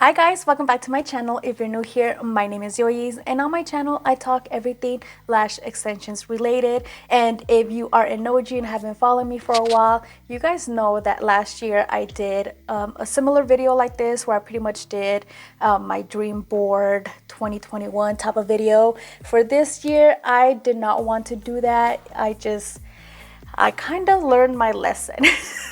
Hi guys, welcome back to my channel. If you're new here, my name is Yoyis, and on my channel I talk everything lash extensions related. And if you are an OG and have been following me for a while, you guys know that last year I did a similar video like this where I pretty much did my dream board 2021 type of video. For this year, I did not want to do that. I kind of learned my lesson.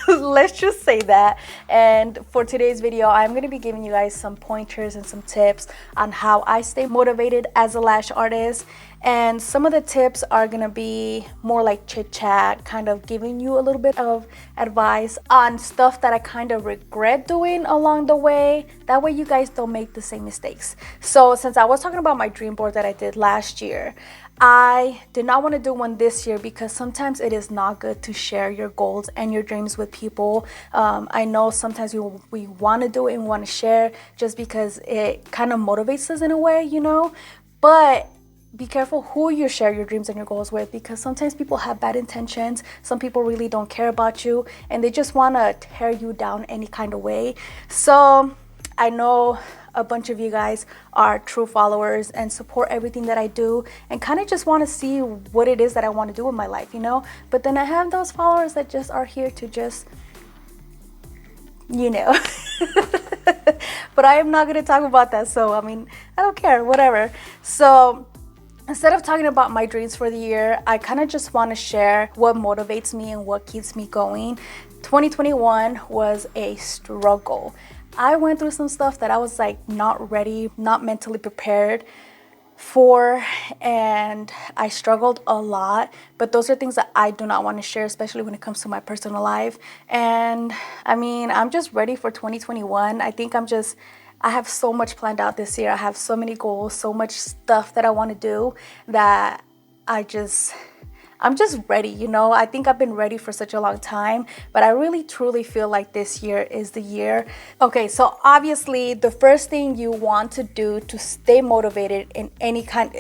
Let's just say that. And for today's video, I'm going to be giving you guys some pointers and some tips on how I stay motivated as a lash artist. And some of the tips are going to be more like chit chat, kind of giving you a little bit of advice on stuff that I kind of regret doing along the way. That way you guys don't make the same mistakes. So since I was talking about my dream board that I did last year, I did not want to do one this year because sometimes it is not good to share your goals and your dreams with people. I know sometimes we want to do it and want to share just because it kind of motivates us in a way, you know, but be careful who you share your dreams and your goals with, because sometimes people have bad intentions. Some people really don't care about you and they just want to tear you down any kind of way. So I know a bunch of you guys are true followers and support everything that I do and kind of just want to see what it is that I want to do in my life, you know. But then I have those followers that just are here to just, you know. But I am not going to talk about that. So I mean, I don't care, whatever. So instead of talking about my dreams for the year, I kind of just want to share what motivates me and what keeps me going. 2021 was a struggle. I went through some stuff that I was like not ready, not mentally prepared for, and I struggled a lot. But those are things that I do not want to share, especially when it comes to my personal life. And I mean, I'm just ready for 2021. I think I have so much planned out this year. I have so many goals, so much stuff that I want to do that I'm just ready, you know. I think I've been ready for such a long time, but I really truly feel like this year is the year. Okay, so obviously the first thing you want to do to stay motivated in anything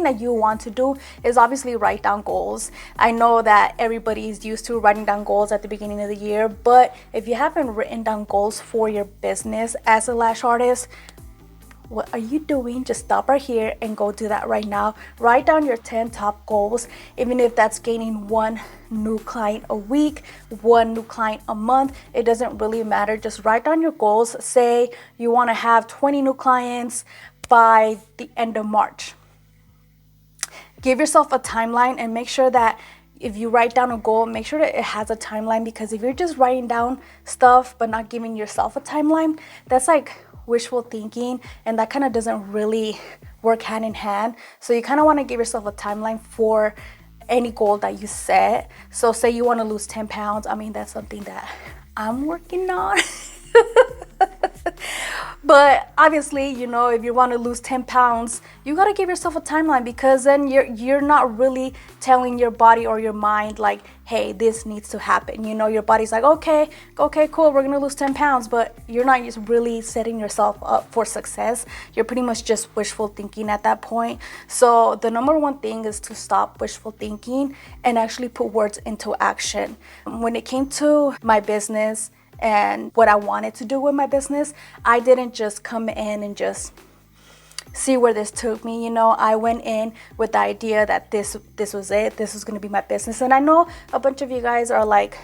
that you want to do is obviously write down goals. I know that everybody is used to writing down goals at the beginning of the year, but if you haven't written down goals for your business as a lash artist, what are you doing? Just stop right here and go do that right now. Write down your 10 top goals, even if that's gaining one new client a week, one new client a month. It doesn't really matter. Just write down your goals. Say you want to have 20 new clients by the end of March. Give yourself a timeline and make sure that if you write down a goal, make sure that it has a timeline, because if you're just writing down stuff but not giving yourself a timeline, that's like wishful thinking, and that kind of doesn't really work hand in hand. So you kind of want to give yourself a timeline for any goal that you set. So say you want to lose 10 pounds. I mean, that's something that I'm working on. But obviously, you know, if you want to lose 10 pounds, you got to give yourself a timeline, because then you're not really telling your body or your mind like, hey, this needs to happen. You know, your body's like, okay, cool, we're going to lose 10 pounds. But you're not just really setting yourself up for success. You're pretty much just wishful thinking at that point. So the number one thing is to stop wishful thinking and actually put words into action. When it came to my business and what I wanted to do with my business, I didn't just come in and just see where this took me. You know, I went in with the idea that this was it. This was going to be my business. And I know a bunch of you guys are like,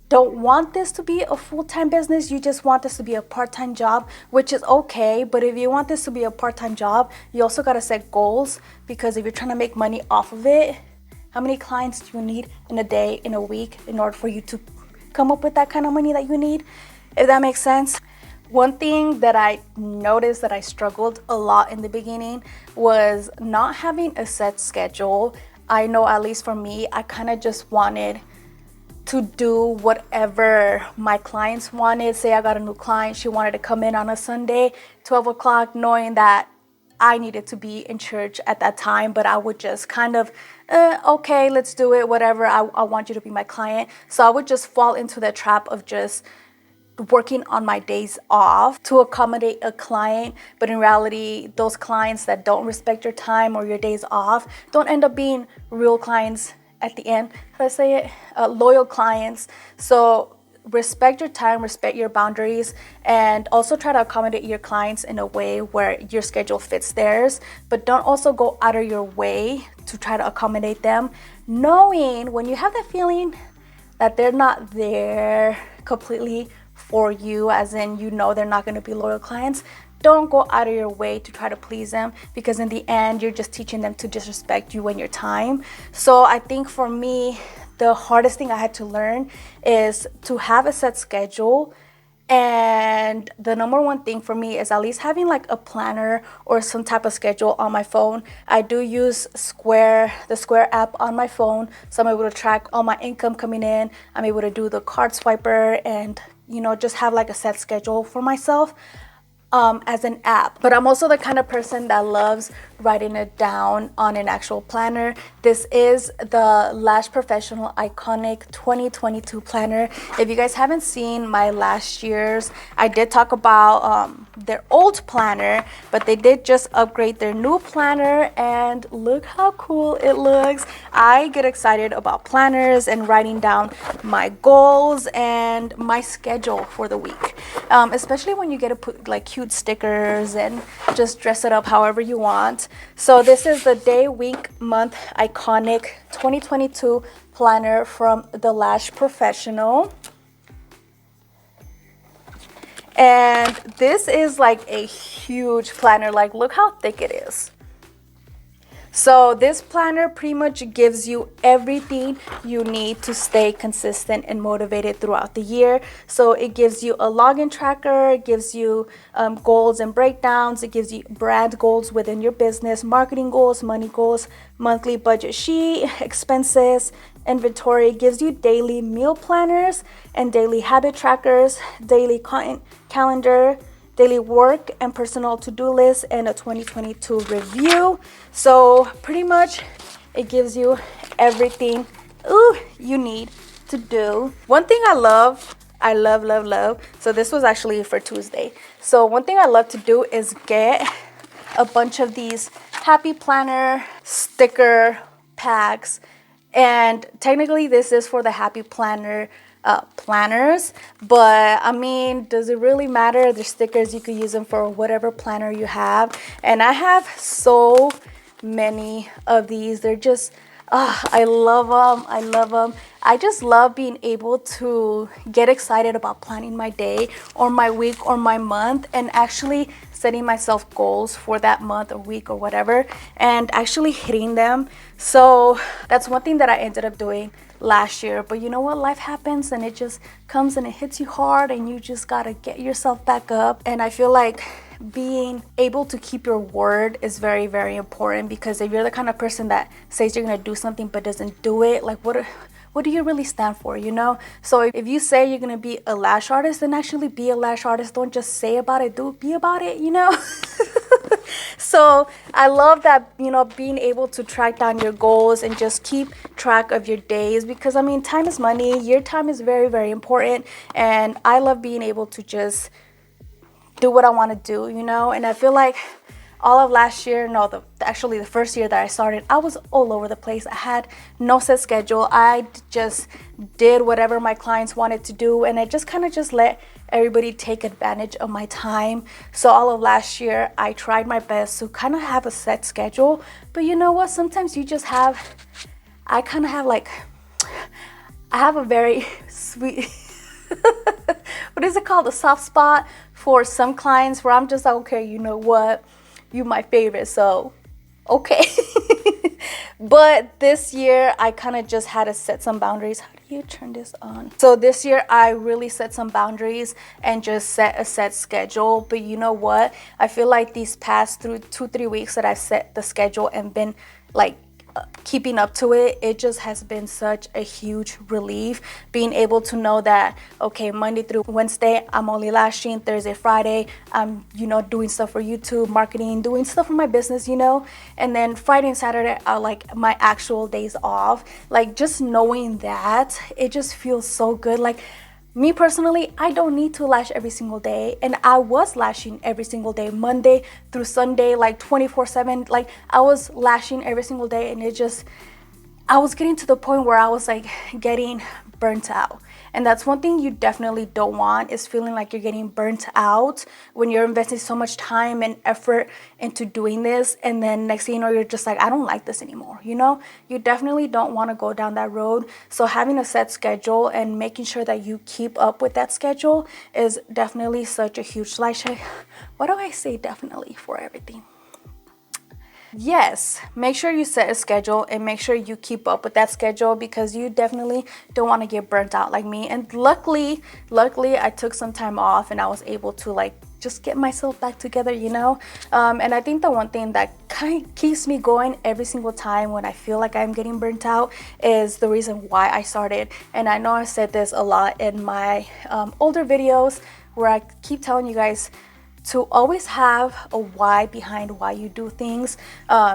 don't want this to be a full-time business. You just want this to be a part-time job, which is okay. But if you want this to be a part-time job, you also got to set goals, because if you're trying to make money off of it, how many clients do you need in a day, in a week, in order for you to come up with that kind of money that you need, if that makes sense? One thing that I noticed that I struggled a lot in the beginning was not having a set schedule. I know, at least for me, I kind of just wanted to do whatever my clients wanted. Say I got a new client, she wanted to come in on a Sunday, 12 o'clock, knowing that I needed to be in church at that time, but I would just kind of, okay, let's do it, whatever. I want you to be my client. So I would just fall into the trap of just working on my days off to accommodate a client. But in reality, those clients that don't respect your time or your days off don't end up being real clients at the end. How do I say it? Loyal clients. So respect your time, respect your boundaries, and also try to accommodate your clients in a way where your schedule fits theirs, but don't also go out of your way to try to accommodate them, knowing when you have that feeling that they're not there completely for you, as in, you know, they're not going to be loyal clients. Don't go out of your way to try to please them, because in the end, you're just teaching them to disrespect you and your time. So I think for me, the hardest thing I had to learn is to have a set schedule. And the number one thing for me is at least having like a planner or some type of schedule on my phone. I do use the Square app on my phone, so I'm able to track all my income coming in. I'm able to do the card swiper and, you know, just have like a set schedule for myself as an app. But I'm also the kind of person that loves writing it down on an actual planner. This is the Lash Professional Iconic 2022 planner. If you guys haven't seen my last year's, I did talk about their old planner, but they did just upgrade their new planner, and look how cool it looks. I get excited about planners and writing down my goals and my schedule for the week, especially when you get to put like cute stickers and just dress it up however you want. So this is the day, week, month iconic 2022 planner from the Lash Professional. And this is like a huge planner. Like, look how thick it is. So this planner pretty much gives you everything you need to stay consistent and motivated throughout the year. So it gives you a login tracker, it gives you goals and breakdowns, it gives you brand goals within your business, marketing goals, money goals, monthly budget sheet, expenses, inventory. It gives you daily meal planners and daily habit trackers, daily content calendar, daily work and personal to-do list, and a 2022 review. So pretty much it gives you everything you need to do. One thing I love, so this was actually for Tuesday. So one thing I love to do is get a bunch of these happy planner sticker packs. And technically this is for the happy planner planners, but I mean, does it really matter? They're stickers, you could use them for whatever planner you have. And I have so many of these. They're just I love them. I just love being able to get excited about planning my day or my week or my month, and actually setting myself goals for that month or week or whatever, and actually hitting them. So that's one thing that I ended up doing last year. But you know what, life happens and it just comes and it hits you hard, and you just gotta get yourself back up. And I feel like being able to keep your word is very, very important, because if you're the kind of person that says you're gonna do something but doesn't do it, like what do you really stand for, you know? So if you say you're gonna be a lash artist, then actually be a lash artist. Don't just say about it, be about it, you know? So I love that, you know, being able to track down your goals and just keep track of your days, because I mean, time is money. Your time is very, very important. And I love being able to just do what I want to do, you know? And I feel like all of last year, actually the first year that I started, I was all over the place. I had no set schedule. I just did whatever my clients wanted to do, and I just kind of just let everybody take advantage of my time. So all of last year, I tried my best to kind of have a set schedule. But you know what? Sometimes you just I have a very sweet, what is it called? A soft spot for some clients where I'm just like, okay, you know what? You my favorite, so okay. But this year I kind of just had to set some boundaries. How do you turn this on? So this year I really set some boundaries and just set a set schedule. But you know what? I feel like these past 2-3 weeks that I've set the schedule and been like keeping up to it, it just has been such a huge relief being able to know that, okay, Monday through Wednesday I'm only lashing, Thursday, Friday I'm, you know, doing stuff for YouTube, marketing, doing stuff for my business, you know, and then Friday and Saturday are like my actual days off. Like, just knowing that, it just feels so good. Like, me personally, I don't need to lash every single day, and I was lashing every single day, Monday through Sunday, like 24/7. Like, I was lashing every single day, and I was getting to the point where I was like getting burnt out. And that's one thing you definitely don't want, is feeling like you're getting burnt out when you're investing so much time and effort into doing this, and then next thing you know, you're just like, I don't like this anymore. You definitely don't want to go down that road. So having a set schedule and making sure that you keep up with that schedule is definitely such a huge life. What do I say definitely for everything? Yes, make sure you set a schedule and make sure you keep up with that schedule, because you definitely don't want to get burnt out like me. And luckily I took some time off and I was able to like just get myself back together, and I think the one thing that kind of keeps me going every single time when I feel like I'm getting burnt out is the reason why I started. And I know I said this a lot in my older videos, where I keep telling you guys to always have a why behind why you do things.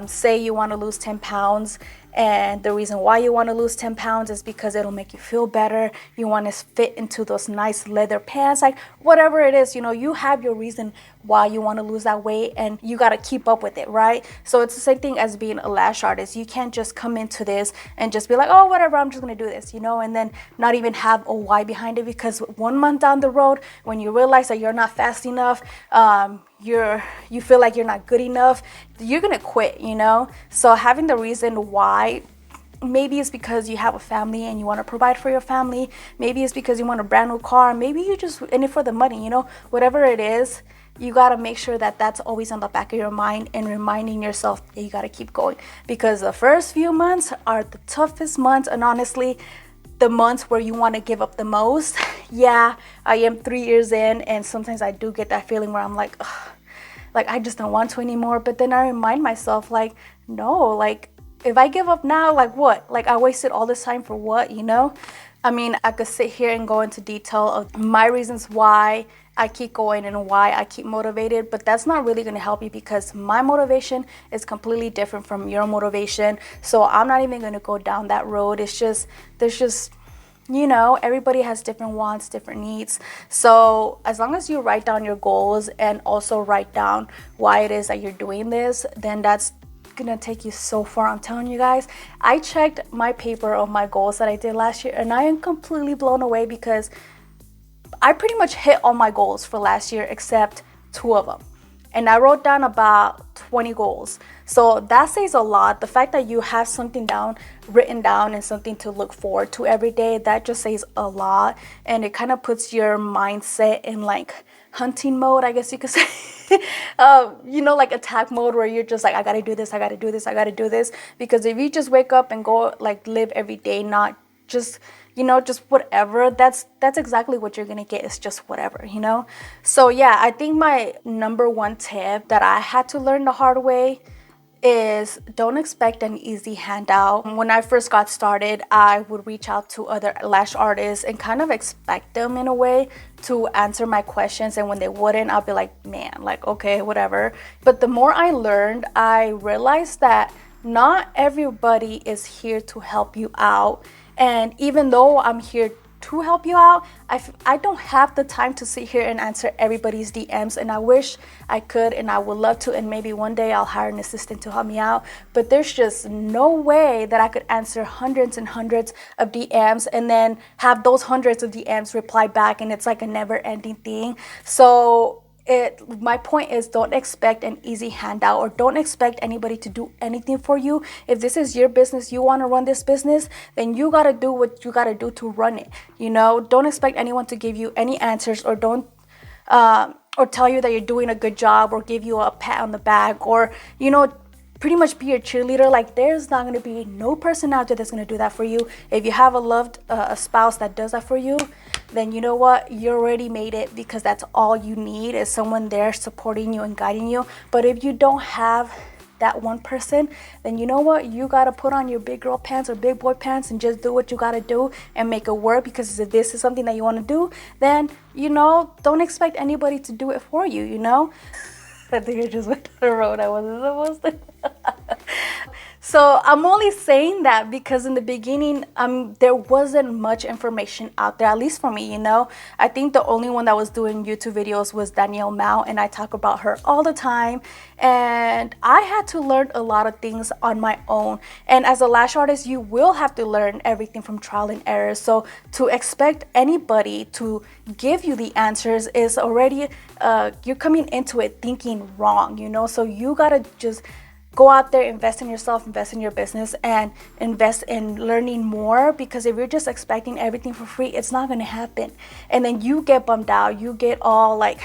Say you want to lose 10 pounds, and the reason why you want to lose 10 pounds is because it'll make you feel better. You want to fit into those nice leather pants, like whatever it is, you have your reason why you want to lose that weight, and you got to keep up with it, right? So it's the same thing as being a lash artist. You can't just come into this and just be like, oh, whatever, I'm just going to do this, and then not even have a why behind it, because 1 month down the road, when you realize that you're not fast enough, you feel like you're not good enough, you're gonna quit. So having the reason why, maybe it's because you have a family and you want to provide for your family, maybe it's because you want a brand new car, maybe you just in it for the money, whatever it is, you got to make sure that that's always on the back of your mind, and reminding yourself that you got to keep going, because the first few months are the toughest months, and honestly the months where you want to give up the most. Yeah, I am 3 years in, and sometimes I do get that feeling where I'm like, ugh, like I just don't want to anymore. But then I remind myself, like, no, like if I give up now, like what? Like I wasted all this time for what, I mean, I could sit here and go into detail of my reasons why I keep going and why I keep motivated, but that's not really going to help you, because my motivation is completely different from your motivation. So I'm not even going to go down that road. There's just everybody has different wants, different needs. So as long as you write down your goals and also write down why it is that you're doing this, then that's gonna take you so far. I'm telling you guys, I checked my paper of my goals that I did last year, and I am completely blown away, because I pretty much hit all my goals for last year except 2 of them. And I wrote down about 20 goals. So that says a lot. The fact that you have something written down and something to look forward to every day, that just says a lot. And it kind of puts your mindset in like hunting mode, I guess you could say. Like attack mode, where you're just like, I gotta do this, I gotta do this, I gotta do this. Because if you just wake up and go like live every day, not just just whatever, that's exactly what you're gonna get, is just whatever. So yeah, I think my number one tip that I had to learn the hard way is don't expect an easy handout. When I first got started, I would reach out to other lash artists and kind of expect them in a way to answer my questions, and when they wouldn't, I'll be like, man, like, okay, whatever. But the more I learned, I realized that not everybody is here to help you out. And even though I'm here to help you out, I don't have the time to sit here and answer everybody's DMs, and I wish I could, and I would love to, and maybe one day I'll hire an assistant to help me out. But there's just no way that I could answer hundreds and hundreds of DMs and then have those hundreds of DMs reply back, and it's like a never-ending thing. So my point is, don't expect an easy handout, or don't expect anybody to do anything for you. If this is your business, you want to run this business, then you got to do what you got to do to run it. Don't expect anyone to give you any answers, or don't or tell you that you're doing a good job, or give you a pat on the back, or pretty much be your cheerleader. Like, there's not going to be no person out there that's going to do that for you. If you have a spouse that does that for you, then you know what, you already made it, because that's all you need, is someone there supporting you and guiding you. But if you don't have that one person, then you know what, you got to put on your big girl pants or big boy pants and just do what you got to do and make it work. Because if this is something that you want to do, then don't expect anybody to do it for you. I think I just went to the road I wasn't supposed to. So I'm only saying that because in the beginning, there wasn't much information out there, at least for me, you know. I think the only one that was doing YouTube videos was Danielle Mao, and I talk about her all the time. And I had to learn a lot of things on my own. And as a lash artist, you will have to learn everything from trial and error. So to expect anybody to give you the answers is already, you're coming into it thinking wrong, you know. So you gotta just go out there, invest in yourself, invest in your business, and invest in learning more, because if you're just expecting everything for free, it's not going to happen. And then you get bummed out, you get all like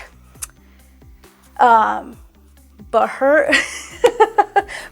but hurt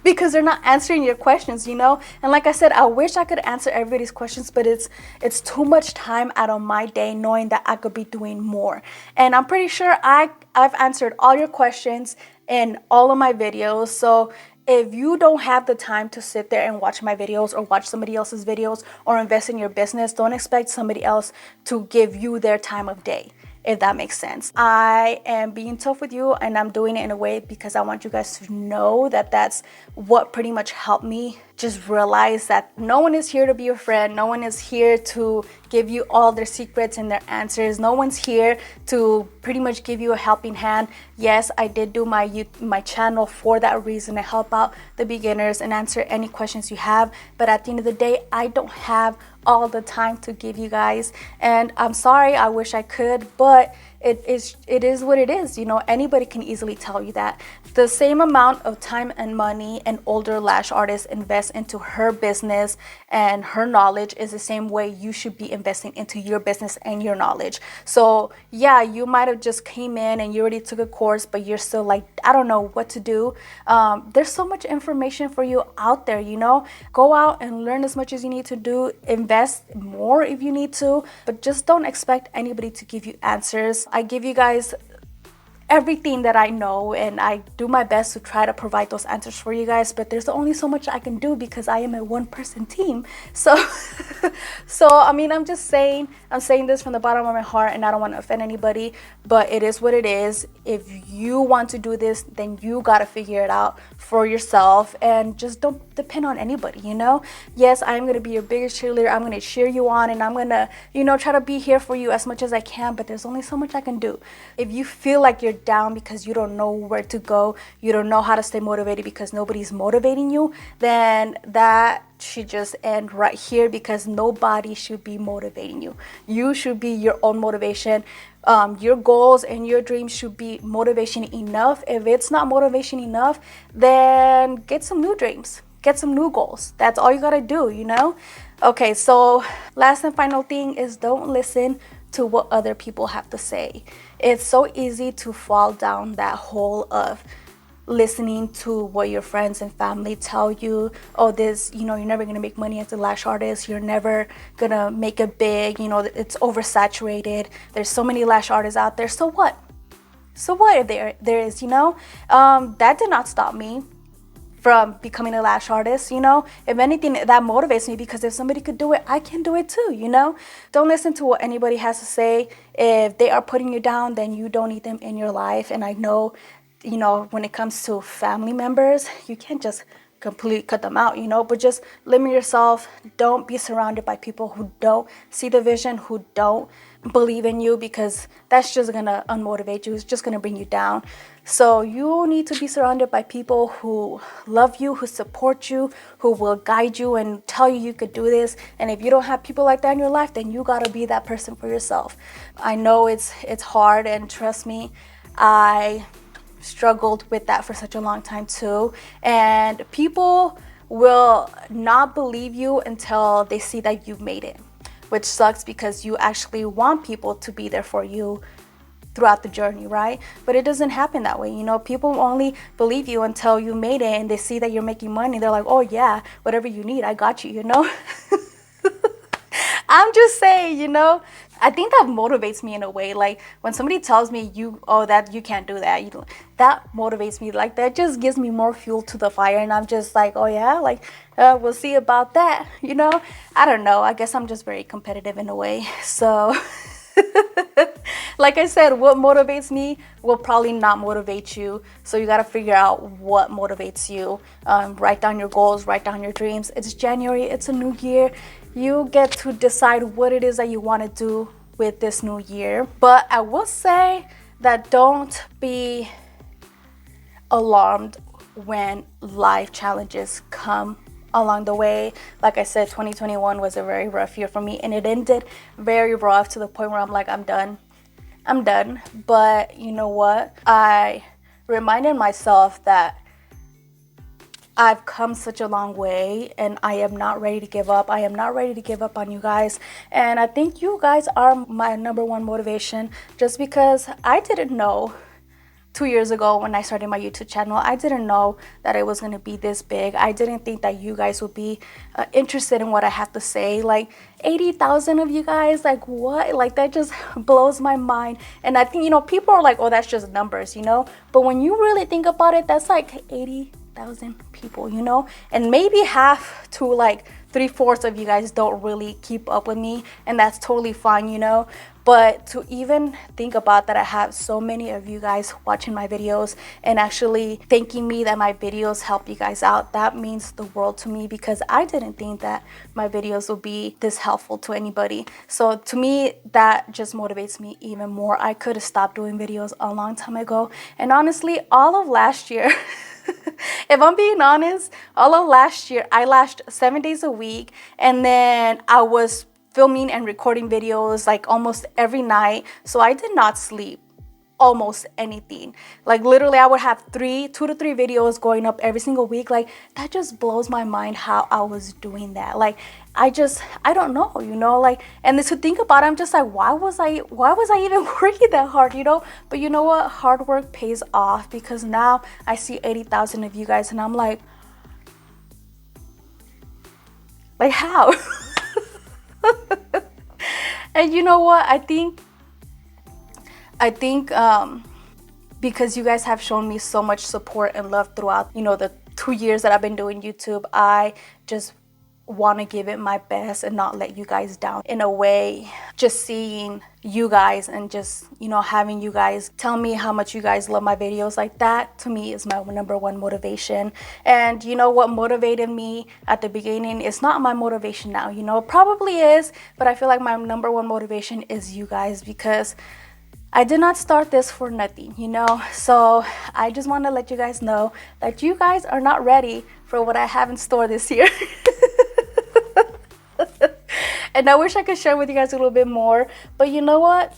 because they're not answering your questions, you know. And like I said, I wish I could answer everybody's questions, but it's too much time out of my day knowing that I could be doing more. And I'm pretty sure I've answered all your questions in all of my videos. So if you don't have the time to sit there and watch my videos or watch somebody else's videos or invest in your business, don't expect somebody else to give you their time of day, if that makes sense. I am being tough with you, and I'm doing it in a way because I want you guys to know that that's what pretty much helped me just realize that no one is here to be your friend. No one is here to give you all their secrets and their answers. No one's here to pretty much give you a helping hand. Yes, I did do my channel for that reason, to help out the beginners and answer any questions you have. But at the end of the day, I don't have all the time to give you guys, and I'm sorry, I wish I could, but it is what it is, you know. Anybody can easily tell you that. The same amount of time and money an older lash artist invests into her business and her knowledge is the same way you should be investing into your business and your knowledge. So yeah, you might have just came in and you already took a course, but you're still like, I don't know what to do. There's so much information for you out there, you know. Go out and learn as much as you need to do, invest more if you need to, but just don't expect anybody to give you answers. I give you guys everything that I know, and I do my best to try to provide those answers for you guys, but there's only so much I can do because I am a one-person team. So so I mean, I'm saying this from the bottom of my heart, and I don't want to offend anybody, but it is what it is. If you want to do this, then you got to figure it out for yourself, and just don't depend on anybody, you know. Yes, I'm going to be your biggest cheerleader. I'm going to cheer you on, and I'm going to, you know, try to be here for you as much as I can, but there's only so much I can do. If you feel like you're down because you don't know where to go, you don't know how to stay motivated because nobody's motivating you, then that should just end right here, because nobody should be motivating you. You should be your own motivation. Your goals and your dreams should be motivation enough. If it's not motivation enough, then get some new dreams, get some new goals. That's all you gotta do, you know. Okay, so last and final thing is, don't listen to what other people have to say. It's so easy to fall down that hole of listening to what your friends and family tell you. Oh, this, you know, you're never gonna make money as a lash artist, you're never gonna make it big, you know, it's oversaturated, there's so many lash artists out there. So what if there is, you know. That did not stop me from becoming a lash artist, you know. If anything, that motivates me, because if somebody could do it, I can do it too, you know. Don't listen to what anybody has to say. If they are putting you down, then you don't need them in your life. And I know, you know, when it comes to family members, you can't just completely cut them out, you know, but just limit yourself. Don't be surrounded by people who don't see the vision, who don't believe in you, because that's just gonna unmotivate you. It's just gonna bring you down. So you need to be surrounded by people who love you, who support you, who will guide you and tell you you could do this. And if you don't have people like that in your life, then you gotta be that person for yourself. I know it's hard, and trust me, I struggled with that for such a long time too. And people will not believe you until they see that you've made it, which sucks, because you actually want people to be there for you throughout the journey, right? But it doesn't happen that way, you know. People only believe you until you made it and they see that you're making money. They're like, oh yeah, whatever you need, I got you, you know. I'm just saying, you know, I think that motivates me in a way. Like when somebody tells me that you can't do that, that motivates me. Like that just gives me more fuel to the fire, and I'm just like, oh yeah, like we'll see about that, you know. I don't know, I guess I'm just very competitive in a way. So Like I said, what motivates me will probably not motivate you. So you got to figure out what motivates you. Write down your goals, write down your dreams. It's January, it's a new year. You get to decide what it is that you want to do with this new year. But I will say that don't be alarmed when life challenges come along the way. Like I said, 2021 was a very rough year for me, and it ended very rough to the point where I'm like, I'm done. But you know what? I reminded myself that I've come such a long way, and I am not ready to give up. I am not ready to give up on you guys. And I think you guys are my number one motivation, just because I didn't know 2 years ago when I started my YouTube channel, I didn't know that it was going to be this big. I didn't think that you guys would be interested in what I have to say. Like 80,000 of you guys, like what? Like that just blows my mind. And I think, people are like, oh, that's just numbers, But when you really think about it, that's like 80,000 people, And maybe half to like 3/4 of you guys don't really keep up with me, and that's totally fine, But to even think about that, I have so many of you guys watching my videos and actually thanking me that my videos help you guys out, that means the world to me, because I didn't think that my videos would be this helpful to anybody. So to me, that just motivates me even more. I could have stopped doing videos a long time ago. And honestly, all of last year, if I'm being honest, all of last year, I lashed 7 days a week, and then I was filming and recording videos like almost every night. So I did not sleep almost anything. Like literally I would have 2 to 3 videos going up every single week. Like that just blows my mind how I was doing that. Like I don't know, like, and to think about it, I'm just like, why was I even working that hard, But you know what? Hard work pays off, because now I see 80,000 of you guys and I'm like how? And you know what? I think because you guys have shown me so much support and love throughout, the 2 years that I've been doing YouTube, I just want to give it my best and not let you guys down. In a way, just seeing you guys and just, having you guys tell me how much you guys love my videos, like that to me is my number one motivation. And what motivated me at the beginning is not my motivation now, probably is, but I feel like my number one motivation is you guys, because I did not start this for nothing, So I just want to let you guys know that you guys are not ready for what I have in store this year. And I wish I could share with you guys a little bit more, but you know what?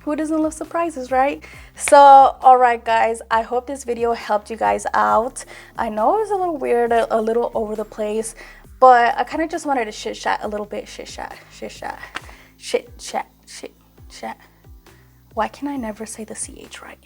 Who doesn't love surprises, right? So, all right, guys, I hope this video helped you guys out. I know it was a little weird, a little over the place, but I kind of just wanted to chit chat a little bit. Chit chat. Why can I never say the CH right?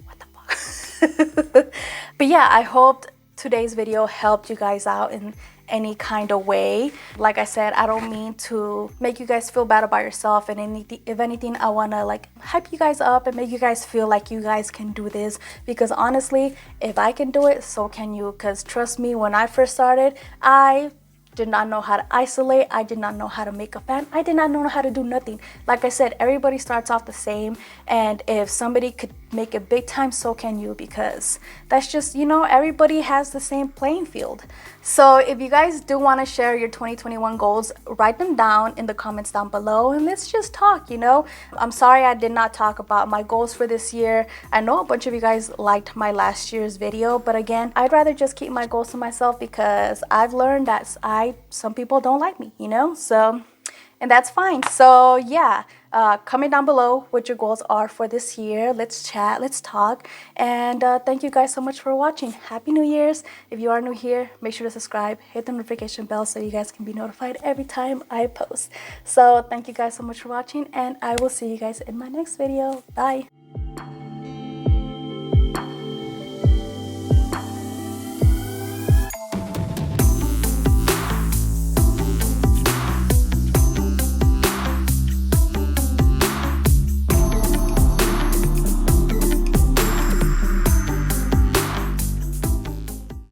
What the fuck? But yeah, I hope today's video helped you guys out in any kind of way. Like I said, I don't mean to make you guys feel bad about yourself, and if anything, I want to like hype you guys up and make you guys feel like you guys can do this, because honestly, if I can do it, so can you. Because trust me, when I first started, I did not know how to isolate. I did not know how to make a fan. I did not know how to do nothing. Like I said, everybody starts off the same, and if somebody could make it big time, so can you, because that's just, everybody has the same playing field. So if you guys do want to share your 2021 goals, write them down in the comments down below, and let's just talk. I'm sorry I did not talk about my goals for this year. I know a bunch of you guys liked my last year's video, but again, I'd rather just keep my goals to myself, because I've learned that some people don't like me, so, and that's fine. So yeah, comment down below what your goals are for this year. Let's chat, let's talk, and thank you guys so much for watching. Happy New Year's. If you are new here, make sure to subscribe, hit the notification bell so you guys can be notified every time I post. So thank you guys so much for watching, and I will see you guys in my next video. Bye.